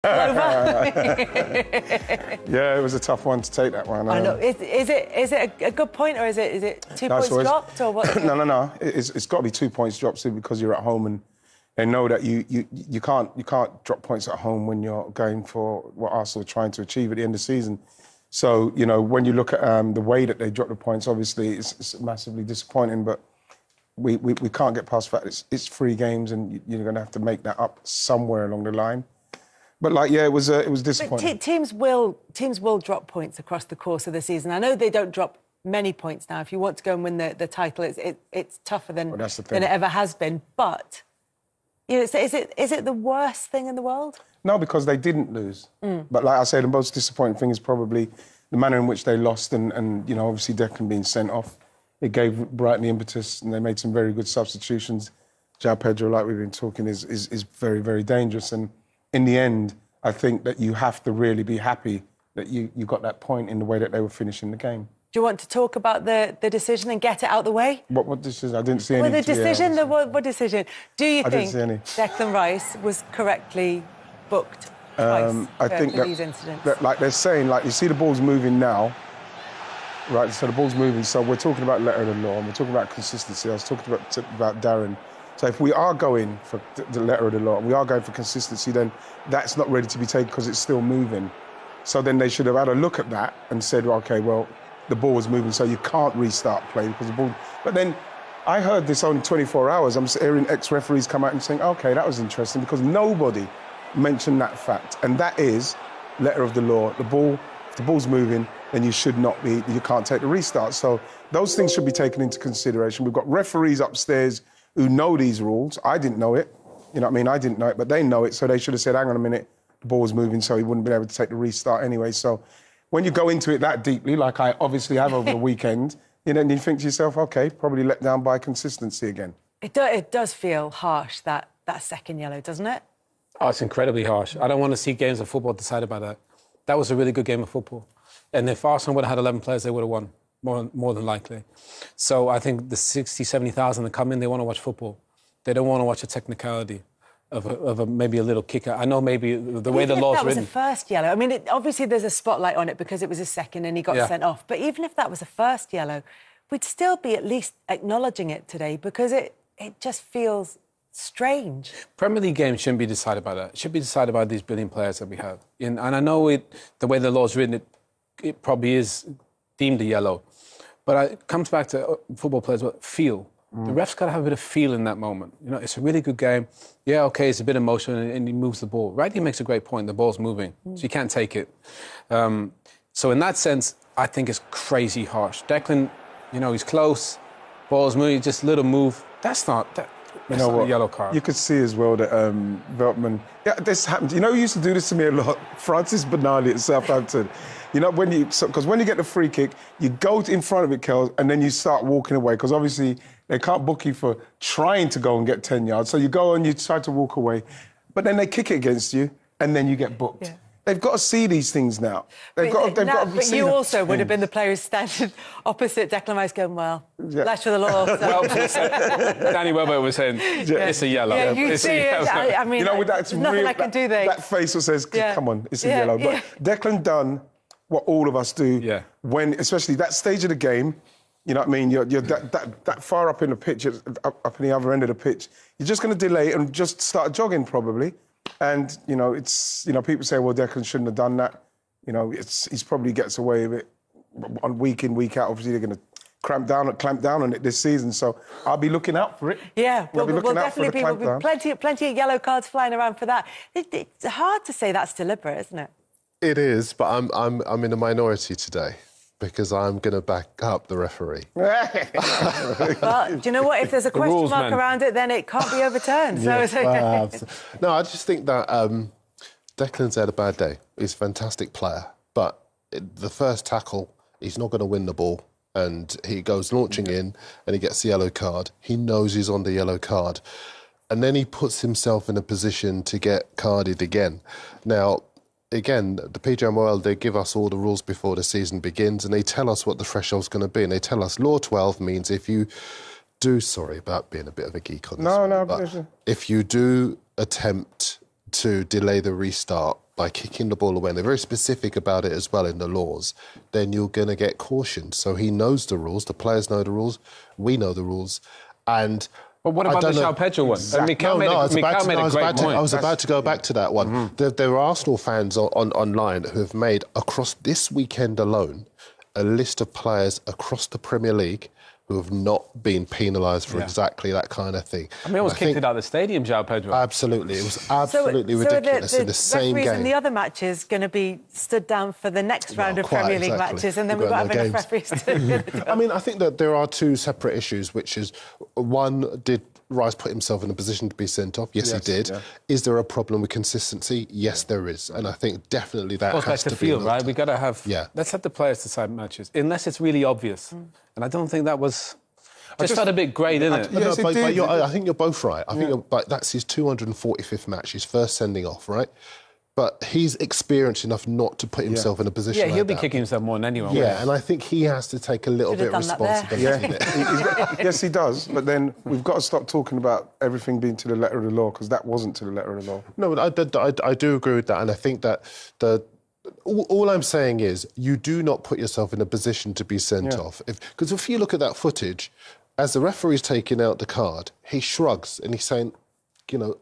Yeah, it was a tough one to take, that one. I know. Is it a good point, or is it 2 points dropped, or what? No. It's got to be 2 points dropped simply because you're at home, and they know that you can't drop points at home when you're going for what Arsenal are trying to achieve at the end of the season. So, you know, when you look at the way that they drop the points, obviously it's massively disappointing, but we can't get past the fact it's 3 games, and you're going to have to make that up somewhere along the line. But it was disappointing. But teams will drop points across the course of the season. I know they don't drop many points now. If you want to go and win the title, it's tougher than it ever has been. But you know, is it the worst thing in the world? No, because they didn't lose. But like I say, the most disappointing thing is probably the manner in which they lost, and you know, obviously Declan being sent off. It gave Brighton the impetus, and they made some very good substitutions. João Pedro, like we've been talking, is very, very dangerous. And in the end, I think that you have to really be happy that you got that point in the way that they were finishing the game. Do you want to talk about the decision and get it out of the way? What decision? I didn't see any. Well, the decision, what decision? Do you think any. Declan Rice was correctly booked twice I think for these incidents? That, like they're saying, like you see the ball's moving now, right? So the ball's moving. So we're talking about letter of the law, and we're talking about consistency. I was talking about Darren. So if we are going for the letter of the law, we are going for consistency, then that's not ready to be taken because it's still moving. So then they should have had a look at that and said, well, OK, well, the ball was moving, so you can't restart play because the ball... But then I heard this only 24 hours. I'm hearing ex-referees come out and saying, OK, that was interesting, because nobody mentioned that fact. And that is letter of the law. If the ball's moving, then you can't take the restart. So those things should be taken into consideration. We've got referees upstairs who know these rules. I didn't know it. You know what I mean? I didn't know it, but they know it. So they should have said, hang on a minute, the ball was moving, so he wouldn't be able to take the restart anyway. So when you go into it that deeply, like I obviously have over the weekend, you know, and you think to yourself, OK, probably let down by consistency again. It does feel harsh, that second yellow, doesn't it? Oh, it's incredibly harsh. I don't want to see games of football decided by that. That was a really good game of football. And if Arsenal would have had 11 players, they would have won, more than likely. So I think the 60,000, 70,000 that come in, they want to watch football. They don't want to watch a technicality of maybe a little kicker. I know maybe the way the law's written... Even if that was a first yellow, I mean, obviously there's a spotlight on it because it was a second and he got sent off. But even if that was a first yellow, we'd still be at least acknowledging it today because it just feels strange. Premier League games shouldn't be decided by that. It should be decided by these brilliant players that we have. And I know the way the law's written, it probably is deemed a yellow. But it comes back to football players, feel. The ref's got to have a bit of feel in that moment. You know, it's a really good game. Yeah, OK, it's a bit emotional and he moves the ball. Right, he makes a great point. The ball's moving, so you can't take it. So in that sense, I think it's crazy harsh. Declan, you know, he's close, ball's moving, just a little move. That's not a yellow card. You could see as well that Veltman... Yeah, this happened. You know who used to do this to me a lot? Francis Benali at Southampton. You know, because when you get the free kick, you go in front of it, Kel, and then you start walking away, because obviously they can't book you for trying to go and get 10 yards. So you go and you try to walk away, but then they kick it against you, and then you get booked. Yeah. They've got to see these things now. They've got to but see you also would have been the player who's standing opposite Declan Rice going, well, letter of the law. So. Well, Danny Webber was saying, it's a yellow. Yeah, you see it. I mean, you know, there's nothing I can do there. That face that says, come on, it's a yellow. But Declan done what all of us do when, especially that stage of the game, you know what I mean? You're that far up in the pitch, up in the other end of the pitch. You're just going to delay and just start jogging, probably. And, you know, people say, well, Declan shouldn't have done that. You know, he's probably gets away with it on week in, week out. Obviously, they're going to clamp down on it this season. So I'll be looking out for it. Yeah, well, definitely people will be plenty of yellow cards flying around for that. It's hard to say that's deliberate, isn't it? It is, but I'm in a minority today, because I'm going to back up the referee. Well, do you know what? If there's a question mark around it, then it can't be overturned. No, I just think that Declan's had a bad day. He's a fantastic player, but the first tackle, he's not going to win the ball, and he goes launching in and he gets the yellow card. He knows he's on the yellow card. And then he puts himself in a position to get carded again. Now, again, the PGMOL, they give us all the rules before the season begins, and they tell us what the threshold's going to be. And they tell us Law 12 means if you do... Sorry about being a bit of a geek on this. No. If you do attempt to delay the restart by kicking the ball away, and they're very specific about it as well in the laws, then you're going to get cautioned. So he knows the rules, the players know the rules, we know the rules, and... But what about the João Pedro one? Exactly. I was about to go back to that one. Mm-hmm. There are Arsenal fans online who have made, across this weekend alone, a list of players across the Premier League who have not been penalised for exactly that kind of thing. I mean, it was kicked it out of the stadium, João Pedro. Absolutely. It was absolutely ridiculous in the same game. And the other matches going to be stood down for the next round of Premier League matches, and then we've got to have enough referees. I mean, I think that there are two separate issues, which is, one, did Rice put himself in a position to be sent off? Yes, he did. Yeah. Is there a problem with consistency? Yes, there is. And I think definitely that has to be feel, right? We've got to have... Yeah. Let's let the players decide matches, unless it's really obvious. And I don't think that was... Just felt a bit great, didn't it? Yes, but I think you're both right. I think that's his 245th match, his first sending off, right? But he's experienced enough not to put himself in a position like that. Yeah, he'll be kicking himself more than anyone. Yeah, and I think he has to take a little bit of responsibility. Yes, he does. But then we've got to stop talking about everything being to the letter of the law, because that wasn't to the letter of the law. No, I do agree with that, and I think that all I'm saying is you do not put yourself in a position to be sent off. Because if you look at that footage, as the referee's taking out the card, he shrugs and he's saying, you know,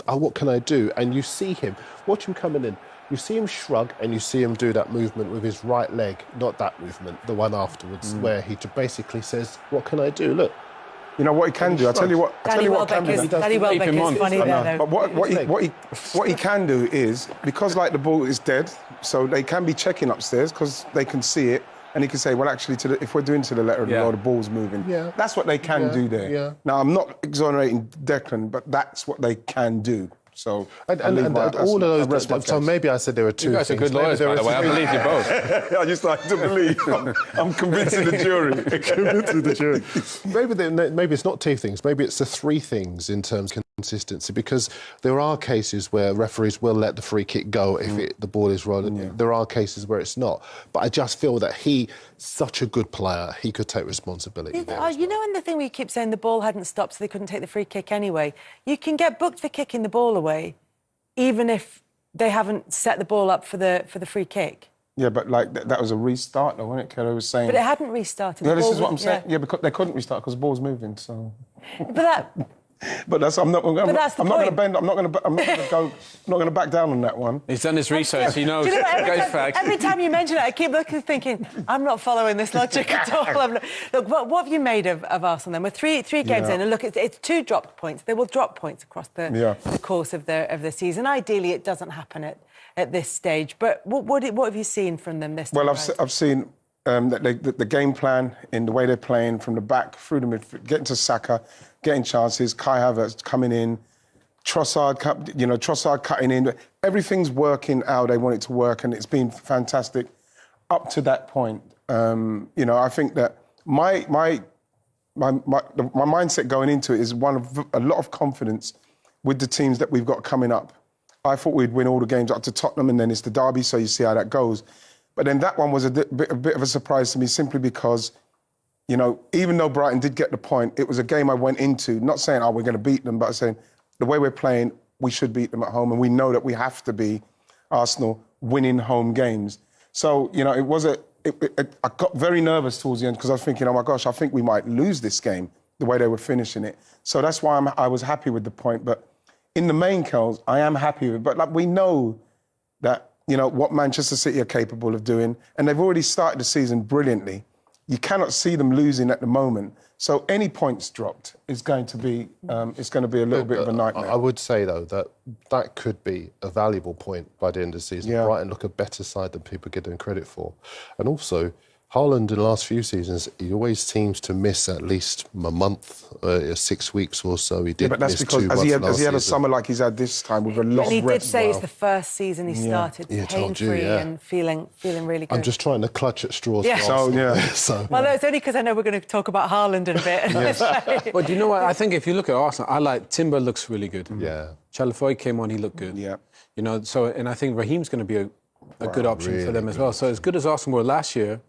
what can I do? And you see him, watch him coming in, you see him shrug and you see him do that movement with his right leg, not that movement, the one afterwards, where he basically says, what can I do? Look. You know what he can do? I'll tell you what can do. Danny Welbeck is funny there, though. But what he can do is, because like the ball is dead, so they can be checking upstairs because they can see it, and he can say, well, actually, if we're doing to the letter of the law, the ball's moving. Yeah. That's what they can do there. Yeah. Now, I'm not exonerating Declan, but that's what they can do. So, and all of those. So maybe I said there were two. You guys things. are good lawyers, by the way. I believe you both. I just like to believe. I'm convincing the jury. Convincing the jury. Maybe it's not two things. Maybe it's the three things in terms of consistency, because there are cases where referees will let the free kick go if the ball is rolling. Yeah. There are cases where it's not. But I just feel that he's such a good player, he could take responsibility. You know, and the thing we keep saying the ball hadn't stopped, so they couldn't take the free kick anyway. You can get booked for kicking the ball away, even if they haven't set the ball up for the free kick. Yeah, but like that was a restart, though, wasn't it? Kelly was saying. But it hadn't restarted. No, this is what I'm saying. Yeah, because they couldn't restart because the ball's moving. So. But that. But I'm not going to bend. I'm not going to back down on that one. He's done his research. He knows. Every time you mention it, I keep looking, thinking, I'm not following this logic at all. Look, what have you made of Arsenal then? We're three games in, and look, it's 2 dropped points. They will drop points across the course of the season. Ideally, it doesn't happen at this stage. But what have you seen from them this time? Well, I've seen that the game plan in the way they're playing from the back through the midfield, getting to Saka, getting chances, Kai Havertz coming in, Trossard cutting in. Everything's working how they want it to work, and it's been fantastic up to that point. I think that my mindset going into it is one of a lot of confidence with the teams that we've got coming up. I thought we'd win all the games up to Tottenham, and then it's the derby, so you see how that goes. But then that one was a bit of a surprise to me, simply because, even though Brighton did get the point, it was a game I went into, not saying, we're going to beat them, but saying the way we're playing, we should beat them at home. And we know that we have to be Arsenal winning home games. So, I got very nervous towards the end because I was thinking, oh my gosh, I think we might lose this game, the way they were finishing it. So that's why I was happy with the point. But in the main, Kels, I am happy with it. But we know that, what Manchester City are capable of doing. And they've already started the season brilliantly. You cannot see them losing at the moment. So any points dropped is going to be a little bit of a nightmare. I would say, though, that could be a valuable point by the end of the season. Yeah. Brighton look a better side than people give them credit for. And also, Haaland in the last few seasons, he always seems to miss at least a month, 6 weeks or so. He did miss 2 months. Has he had a summer like he's had this time with a lot of reps? And he did say it's the first season he started pain-free and feeling really good. I'm just trying to clutch at straws. Yeah. Well, it's only because I know we're going to talk about Haaland in a bit. But you know what? I think if you look at Arsenal, I like Timber looks really good. Yeah. Chalafoy came on, he looked good. Yeah. And I think Raheem's going to be a good option for them as well. So as good as Arsenal were last year,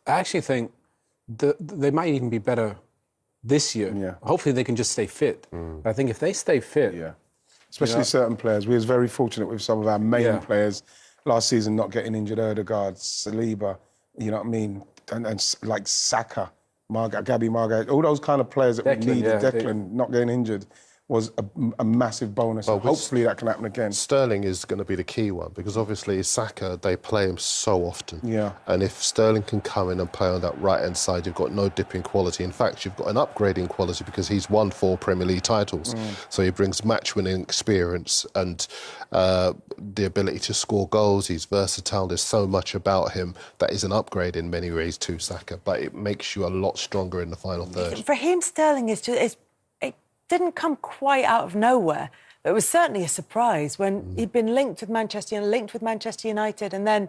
I actually think they might even be better this year. Yeah. Hopefully they can just stay fit. I think if they stay fit, especially certain players. We was very fortunate with some of our main players last season not getting injured. Ødegaard, Saliba, you know what I mean, and like Saka, Gabby Margaret, all those kind of players that we needed. Declan not getting injured was a massive bonus. Well, hopefully that can happen again. Sterling is going to be the key one because obviously Saka, they play him so often. Yeah. And if Sterling can come in and play on that right-hand side, you've got no dip in quality. In fact, you've got an upgrading quality because he's won 4 Premier League titles. So he brings match-winning experience and the ability to score goals. He's versatile. There's so much about him that is an upgrade in many ways to Saka, but it makes you a lot stronger in the final third. Raheem Sterling didn't come quite out of nowhere. But it was certainly a surprise when he'd been linked with Manchester United, and then,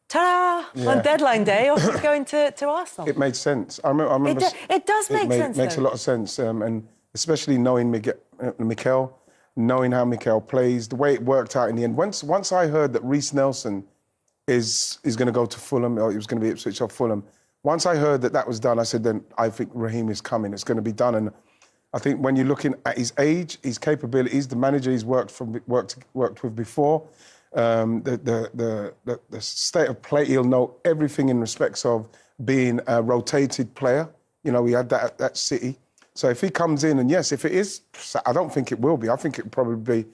ta-da, on deadline day, off he's going to Arsenal. It made sense. I remember it does make sense. It makes a lot of sense, and especially knowing Mikel, knowing how Mikel plays, the way it worked out in the end. Once I heard that Reece Nelson is going to go to Fulham, or he was going to be Ipswich or Fulham, once I heard that was done, I said, then I think Raheem is coming. It's going to be done, and I think when you're looking at his age, his capabilities, the manager he's worked with before, the state of play, he'll know everything in respects of being a rotated player. You know, we had that at City. So if he comes in, and yes, if it is, I don't think it will be. I think it'll probably be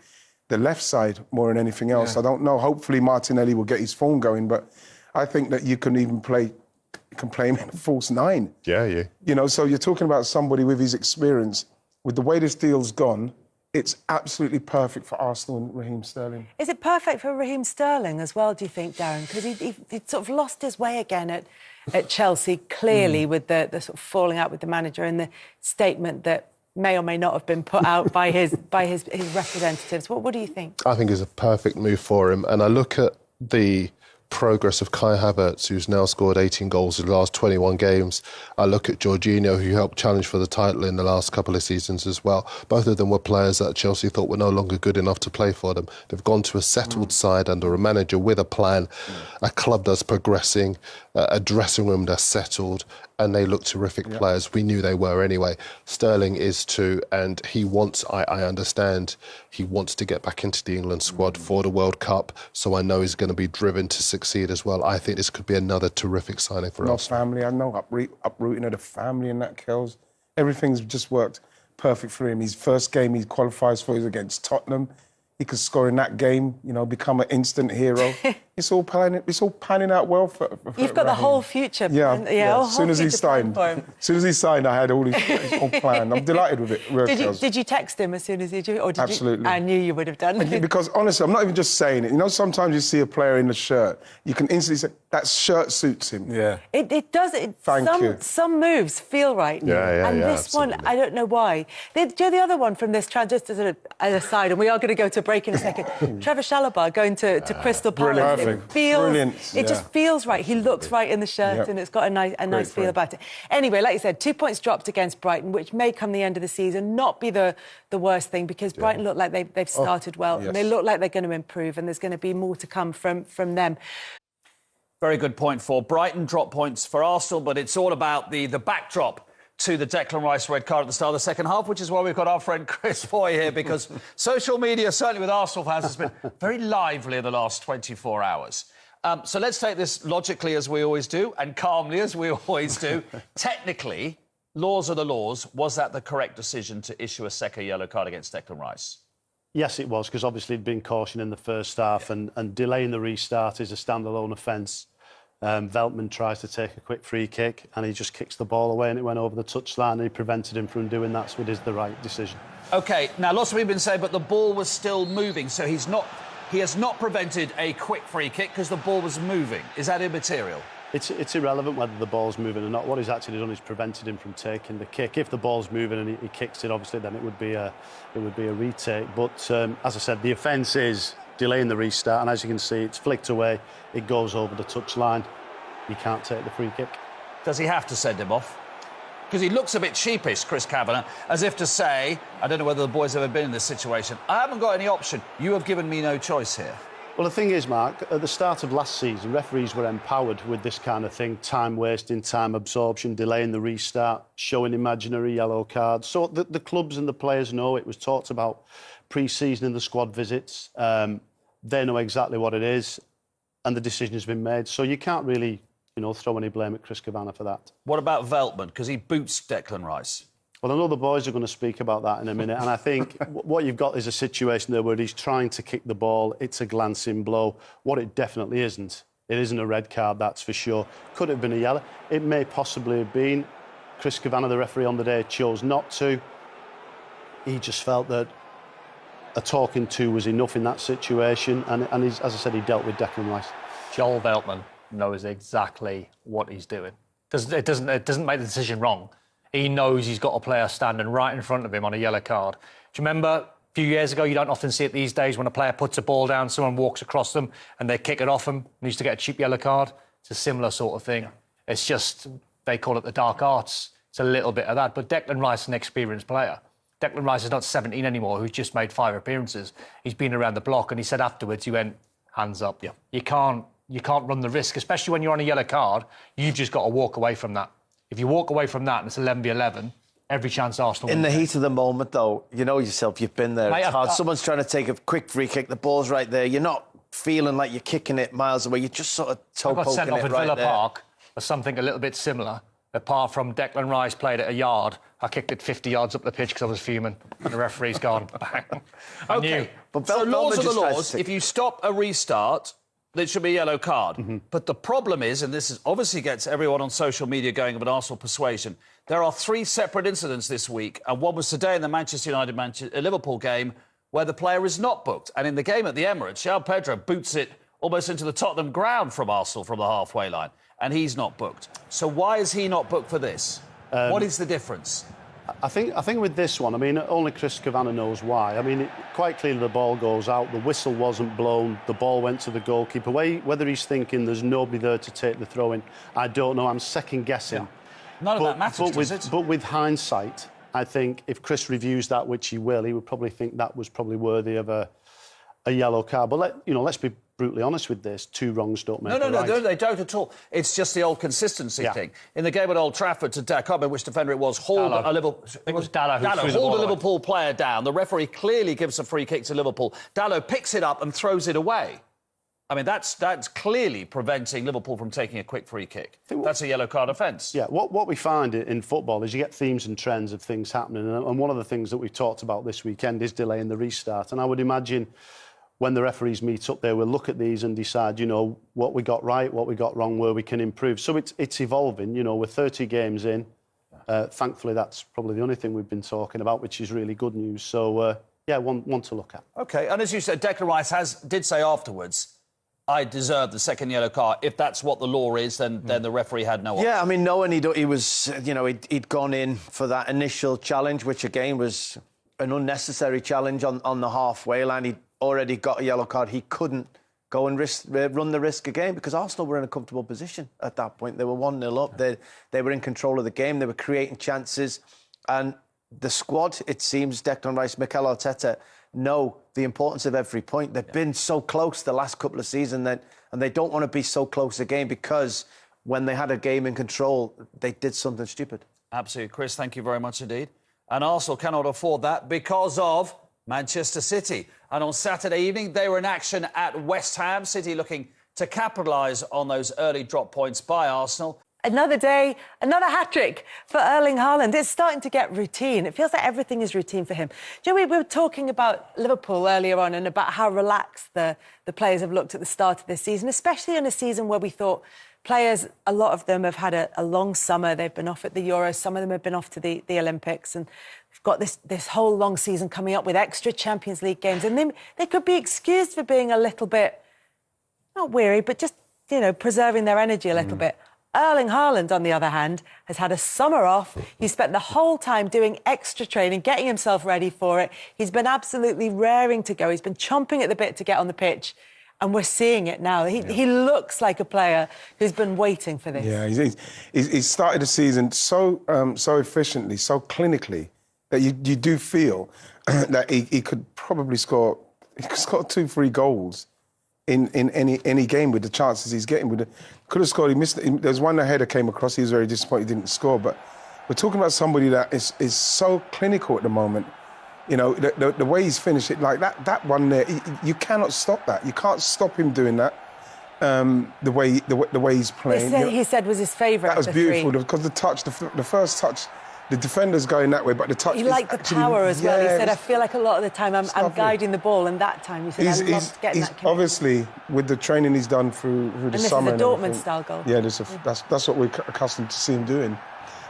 the left side more than anything else. Yeah. I don't know. Hopefully Martinelli will get his form going, but I think that you can even play him in a false 9. Yeah. You know, so you're talking about somebody with his experience. With the way this deal's gone, it's absolutely perfect for Arsenal and Raheem Sterling. Is it perfect for Raheem Sterling as well, do you think, Darren? Because he sort of lost his way again at Chelsea, clearly, with the sort of falling out with the manager and the statement that may or may not have been put out by his representatives. What do you think? I think it's a perfect move for him. And I look at the progress of Kai Havertz, who's now scored 18 goals in the last 21 games. I look at Jorginho, who helped challenge for the title in the last couple of seasons as well. Both of them were players that Chelsea thought were no longer good enough to play for them. They've gone to a settled side under a manager with a plan, a club that's progressing, a dressing room that's settled, and they look terrific players. We knew they were anyway. Sterling is too, and he wants, I understand, he wants to get back into the England squad for the World Cup, so I know he's going to be driven to succeed as well. I think this could be another terrific signing for us. Family, I know, uprooting of the family and that, Kells. Everything's just worked perfect for him. His first game he qualifies for is against Tottenham. He could score in that game, you know, become an instant hero. It's all panning out well for You've got Raheem. the whole future. As soon as he signed, I had all his all planned. I'm delighted with it. Did you text him as soon as he did? Or did Absolutely. I knew you would have done. Because honestly, I'm not even just saying it. You know, sometimes you see a player in the shirt, you can instantly say that shirt suits him. Yeah. It does. Thank you. Some moves feel right. And this absolutely. one, I don't know why. The other one from this, just as an aside, and we are going to go to break in a second. Trevor Chalobah going to Crystal Palace. It just feels right. He looks right in the shirt, and it's got a nice feel about it. Anyway, like you said, 2 points dropped against Brighton, which may come the end of the season not be the worst thing, because Brighton look like they've started well, and they look like they're going to improve, and there's going to be more to come from them. Very good point for Brighton. Drop points for Arsenal, but it's all about the backdrop to the Declan Rice red card at the start of the second half, which is why we've got our friend Chris Foy here, because social media, certainly with Arsenal fans, has been very lively in the last 24 hours. So let's take this logically, as we always do, and calmly, as we always do. Technically, laws are the laws. Was that the correct decision to issue a second yellow card against Declan Rice? Yes, it was, because obviously he'd been cautioned in the first half, and delaying the restart is a standalone offence. Veltman tries to take a quick free kick, and he just kicks the ball away, and it went over the touchline, and he prevented him from doing that, so it is the right decision. OK, now lots of people have been saying, but the ball was still moving, so he has not prevented a quick free kick because the ball was moving. Is that immaterial? It's irrelevant whether the ball's moving or not. What he's actually done is prevented him from taking the kick. If the ball's moving and he kicks it, obviously, then it would be a retake. But as I said, the offence is delaying the restart, and as you can see, it's flicked away. It goes over the touchline. He can't take the free kick. Does he have to send him off? Because he looks a bit sheepish, Chris Kavanagh, as if to say, I don't know whether the boys have ever been in this situation, I haven't got any option. You have given me no choice here. Well, the thing is, Mark, at the start of last season, referees were empowered with this kind of thing, time wasting, time absorption, delaying the restart, showing imaginary yellow cards. So the clubs and the players know it was talked about pre-season and the squad visits. They know exactly what it is, and the decision has been made. So you can't really, throw any blame at Chris Kavanagh for that. What about Veltman? Because he boots Declan Rice. Well, I know the boys are going to speak about that in a minute, and I think what you've got is a situation there where he's trying to kick the ball. It's a glancing blow. What it definitely isn't. It isn't a red card, that's for sure. Could it have been a yellow? It may possibly have been. Chris Kavanagh, the referee on the day, chose not to. He just felt that a talking to was enough in that situation, and he's, as I said, he dealt with Declan Rice. Joel Veltman knows exactly what he's doing. It doesn't make the decision wrong. He knows he's got a player standing right in front of him on a yellow card. Do you remember a few years ago, you don't often see it these days, when a player puts a ball down, someone walks across them and they kick it off him and he used to get a cheap yellow card? It's a similar sort of thing. Yeah. It's just, they call it the dark arts. It's a little bit of that. But Declan Rice is an experienced player. Declan Rice is not 17 anymore, who's just made 5 appearances. He's been around the block, and he said afterwards, he went, hands up. Yeah. You can't run the risk, especially when you're on a yellow card. You've just got to walk away from that. If you walk away from that and it's 11v11, every chance Arsenal in the heat of the moment, though, you know yourself, you've been there. It's hard. Someone's trying to take a quick free kick, the ball's right there. You're not feeling like you're kicking it miles away. You're just sort of toe poking it right there. I got sent off at Villa Park for something a little bit similar. Apart from Declan Rice played it a yard, I kicked it 50 yards up the pitch because I was fuming, and the referee's gone, bang. OK, but so laws are the laws. If you stop a restart, there should be a yellow card. Mm-hmm. But the problem is, and this is obviously gets everyone on social media going about Arsenal persuasion, there are 3 separate incidents this week, and one was today in the Manchester United-Liverpool game where the player is not booked. And in the game at the Emirates, João Pedro boots it almost into the Tottenham ground from Arsenal from the halfway line, and he's not booked. So why is he not booked for this? What is the difference? I think with this one, I mean, only Chris Kavanagh knows why. I mean, quite clearly the ball goes out, the whistle wasn't blown, the ball went to the goalkeeper. Whether he's thinking there's nobody there to take the throw-in, I don't know. I'm second-guessing. Yeah. None of that matters, does it? But with hindsight, I think if Chris reviews that, which he will, he would probably think that was probably worthy of a yellow card. But let's be brutally honest with this. 2 wrongs don't make a right. No, they don't at all. It's just the old consistency thing. In the game at Old Trafford, I can't remember which defender it was, hauled a Liverpool... It was Dalot who hauled a Liverpool player down. The referee clearly gives a free kick to Liverpool. Dalot picks it up and throws it away. I mean, that's clearly preventing Liverpool from taking a quick free kick. That's a yellow card offence. Yeah, what we find in football is you get themes and trends of things happening, and one of the things that we talked about this weekend is delaying the restart. And I would imagine when the referees meet up, they will look at these and decide, what we got right, what we got wrong, where we can improve. So it's evolving. We're 30 games in. Thankfully, that's probably the only thing we've been talking about, which is really good news. So, one to look at. OK, and as you said, Declan Rice did say afterwards, I deserve the second yellow card. If that's what the law is, then the referee had no option. Yeah, I mean, knowing he was, he'd gone in for that initial challenge, which again was an unnecessary challenge on the halfway line. He'd already got a yellow card. He couldn't go and run the risk again because Arsenal were in a comfortable position at that point. They were 1-0 up. They were in control of the game. They were creating chances. And the squad, it seems, Declan Rice, Mikel Arteta, know the importance of every point. They've been so close the last couple of seasons, and they don't want to be so close again because when they had a game in control, they did something stupid. Absolutely. Chris, thank you very much indeed. And Arsenal cannot afford that because of Manchester City. And on Saturday evening, they were in action at West Ham. City looking to capitalise on those early drop points by Arsenal. Another day, another hat-trick for Erling Haaland. It's starting to get routine. It feels like everything is routine for him. Do you know, we were talking about Liverpool earlier on and about how relaxed the players have looked at the start of this season, especially in a season where we thought players, a lot of them have had a long summer. They've been off at the Euros. Some of them have been off to the Olympics. And we've got this whole long season coming up with extra Champions League games. And they could be excused for being a little bit, not weary, but just, preserving their energy a little bit. Erling Haaland, on the other hand, has had a summer off. He spent the whole time doing extra training, getting himself ready for it. He's been absolutely raring to go. He's been chomping at the bit to get on the pitch. And we're seeing it now. He looks like a player who's been waiting for this. Yeah, he's started the season so efficiently, so clinically, that you do feel that he could probably score 2-3 goals in any game with the chances he's getting. Could have scored. He missed it. There's one header came across. He was very disappointed he didn't score. But we're talking about somebody that is so clinical at the moment. You know, the way he's finished it, like that one there, you cannot stop that. You can't stop him doing that. The way he's playing. He said was his favourite. That was beautiful because the touch, the first touch, the defender's going that way, but the touch. He liked the power as well. He said, I feel like a lot of the time I'm guiding the ball, and that time he said, I loved getting that connection. Obviously, with the training he's done through the summer. And this is a Dortmund-style goal. Yeah, that's what we're accustomed to see him doing.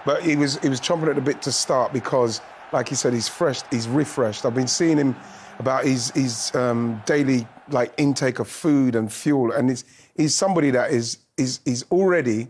But he was chomping at the bit to start because, like he said, he's fresh, he's refreshed. I've been seeing him about his daily intake of food and fuel, and he's somebody that is already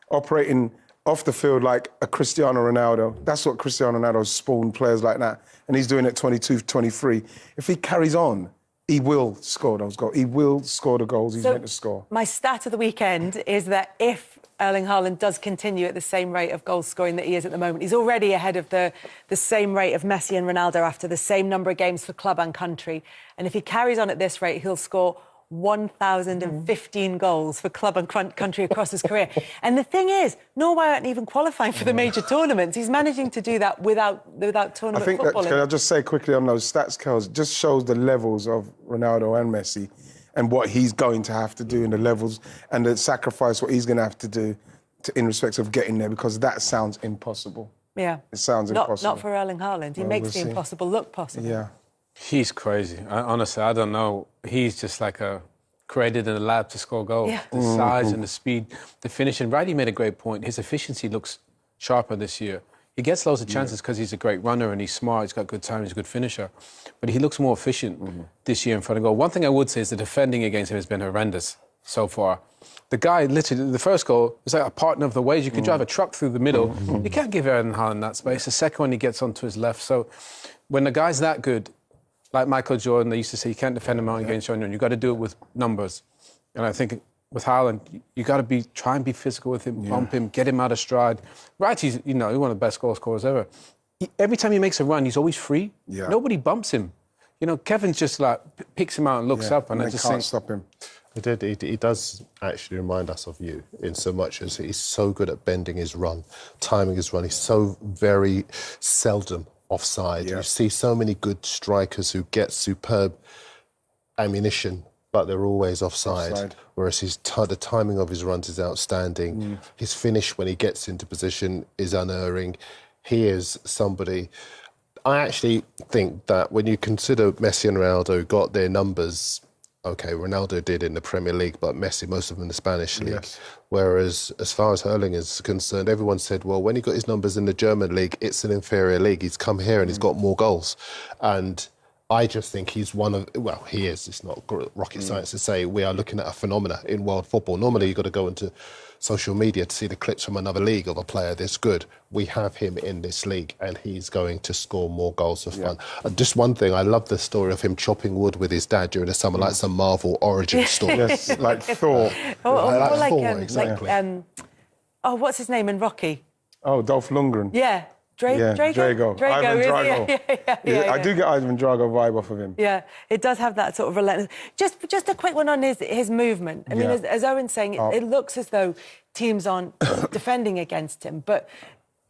operating off the field like a Cristiano Ronaldo. That's what Cristiano Ronaldo spawned, players like that, and he's doing it 22, 23. If he carries on, he will score those goals. He will score the goals he's meant to score. My stat of the weekend is that if Erling Haaland does continue at the same rate of goal scoring that he is at the moment, he's already ahead of the same rate of Messi and Ronaldo after the same number of games for club and country. And if he carries on at this rate, he'll score 1,015 goals for club and country across his career. And the thing is, Norway aren't even qualifying for the major tournaments. He's managing to do that without tournament football. Can I just say quickly on those stats, Kels, just shows the levels of Ronaldo and Messi and what he's going to have to do in the levels and the sacrifice what he's going to have to do in respect of getting there, because that sounds impossible. Yeah. It sounds impossible. Not for Erling Haaland. He makes the impossible look possible. Yeah. He's crazy. Honestly, I don't know. He's just like created in a lab to score goals. Yeah. The size and the speed, the finishing. Wright made a great point. His efficiency looks sharper this year. He gets loads of chances because he's a great runner and he's smart. He's got good time. He's a good finisher. But he looks more efficient this year in front of goal. One thing I would say is the defending against him has been horrendous so far. The guy, literally, the first goal is like a partner of the ways. You can drive a truck through the middle. You can't give Erling Haaland that space. The second one, he gets onto his left. So when the guy's that good, like Michael Jordan, they used to say, you can't defend him out against your own. You've got to do it with numbers. And I think with Haaland, you got to try and be physical with him, bump him, get him out of stride. Right, he's one of the best goal scorers ever. Every time he makes a run, he's always free. Yeah. Nobody bumps him. You know, Kevin's just picks him out and looks up, and I just can't stop him. He does actually remind us of you in so much as he's so good at bending his run, timing his run. He's so very seldom offside. Yeah. You see so many good strikers who get superb ammunition, but they're always offside. Whereas the timing of his runs is outstanding. His finish when he gets into position is unerring. He is somebody... I actually think that when you consider Messi and Ronaldo got their numbers... OK, Ronaldo did in the Premier League, but Messi, most of them in the Spanish league. Yes. Whereas, as far as Erling is concerned, everyone said, well, when he got his numbers in the German league, it's an inferior league. He's come here and he's got more goals. And I just think he's one of... Well, he is. It's not rocket science to say we are looking at a phenomena in world football. Normally, you've got to go into social media to see the clips from another league of a player this good. We have him in this league, and he's going to score more goals for fun. Just one thing, I love the story of him chopping wood with his dad during the summer, like some Marvel origin story. Yes, like Thor. Like Thor, exactly. What's his name in Rocky? Oh, Dolph Lundgren. Yeah. Drago. Ivan Drago. Yeah. I do get Ivan Drago vibe off of him. Yeah, it does have that sort of relentless... Just a quick one on his movement. I mean, as Owen's saying, it looks as though teams aren't defending against him, but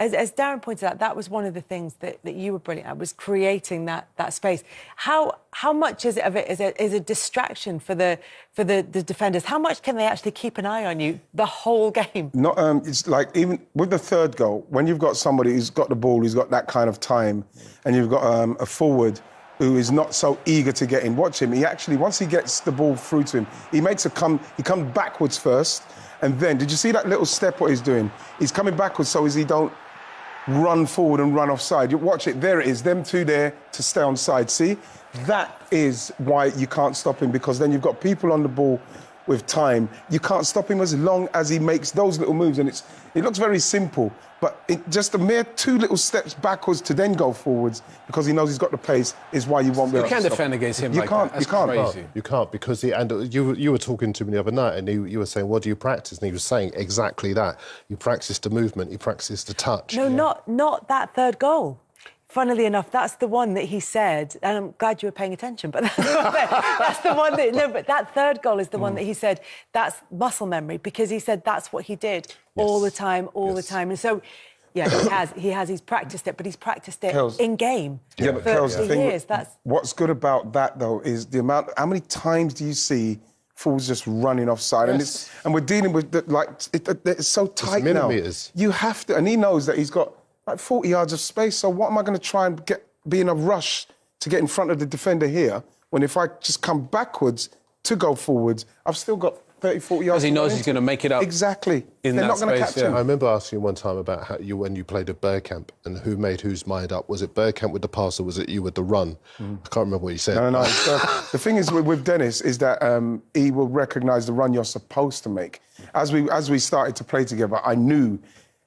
as Darren pointed out, that was one of the things that you were brilliant at, was creating that space. How much is a distraction for the defenders? How much can they actually keep an eye on you the whole game? It's like, even with the third goal, when you've got somebody who's got the ball, who's got that kind of time, and you've got a forward who is not so eager to get in. Watch him. He actually, once he gets the ball through to him, he comes backwards first, and then, did you see that little step what he's doing? He's coming backwards so as he don't run forward and run offside. You watch it, there it is, them two there to stay on side. See, that is why you can't stop him, because then you've got people on the ball with time. You can't stop him as long as he makes those little moves, and it looks very simple, but just a mere 2 little steps backwards to then go forwards, because he knows he's got the pace, is why you won't be able to stop him. You can't defend him. against him You like can't, that. That's you can't. crazy. You can't, because you were talking to me the other night, and you were saying, what do you practice? And he was saying exactly that. You practice the movement, you practice the touch. No, not that third goal. Funnily enough, that's the one that he said, and I'm glad you were paying attention, but that's the one that... No, but that third goal is the one that he said, that's muscle memory, because he said that's what he did all the time, the time. And so Yeah, he has. He's practiced it, but he's practiced it in game. Yeah, but Kels, the thing years. What's good about that though is the amount. How many times do you see fools just running offside? Yes. And we're dealing with it's so tight now. Millimeters. You have to, and he knows that he's got like 40 yards of space. So what am I going to try and be in a rush to get in front of the defender here when if I just come backwards to go forwards, I've still got 30, 40 yards. Because he knows he's going to make it up. Exactly. They're not going to catch him. I remember asking you one time about when you played at Bergkamp and who made whose mind up. Was it Bergkamp with the pass or was it you with the run? I can't remember what you said. No. The thing is with Dennis is that he will recognise the run you're supposed to make. As we started to play together, I knew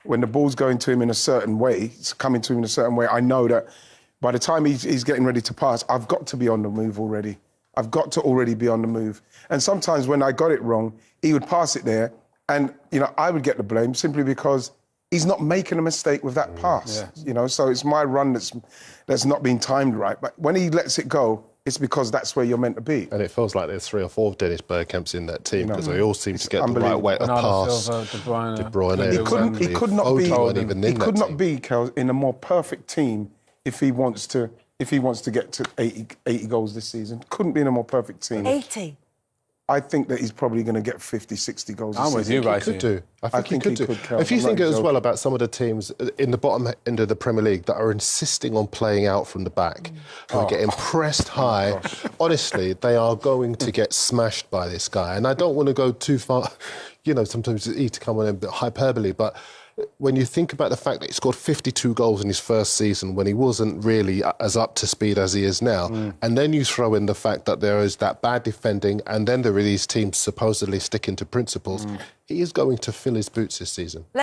when the ball's going to him in a certain way, it's coming to him in a certain way, I know that by the time he's getting ready to pass, I've got to be on the move already. I've got to already be on the move. And sometimes when I got it wrong, he would pass it there and, I would get the blame simply because he's not making a mistake with that pass, So it's my run that's not being timed right. But when he lets it go, it's because that's where you're meant to be. And it feels like there's 3 or 4 Dennis Bergkamps in that team because they all seem to get the right way to pass. De Bruyne. He could not be, he could not be, Kel, in a more perfect team if he wants to get to 80 goals this season. Couldn't be in a more perfect team. 80? I think that he's probably going to get 50, 60 goals this I'm with season. you, right? He could do. I think he could do. Kel. If you think as well about some of the teams in the bottom end of the Premier League that are insisting on playing out from the back, getting pressed high, honestly, they are going to get smashed by this guy. And I don't want to go too far, sometimes it's easy to come on a bit hyperbole, but when you think about the fact that he scored 52 goals in his first season when he wasn't really as up to speed as he is now, and then you throw in the fact that there is that bad defending and then there are these teams supposedly sticking to principles, he is going to fill his boots this season.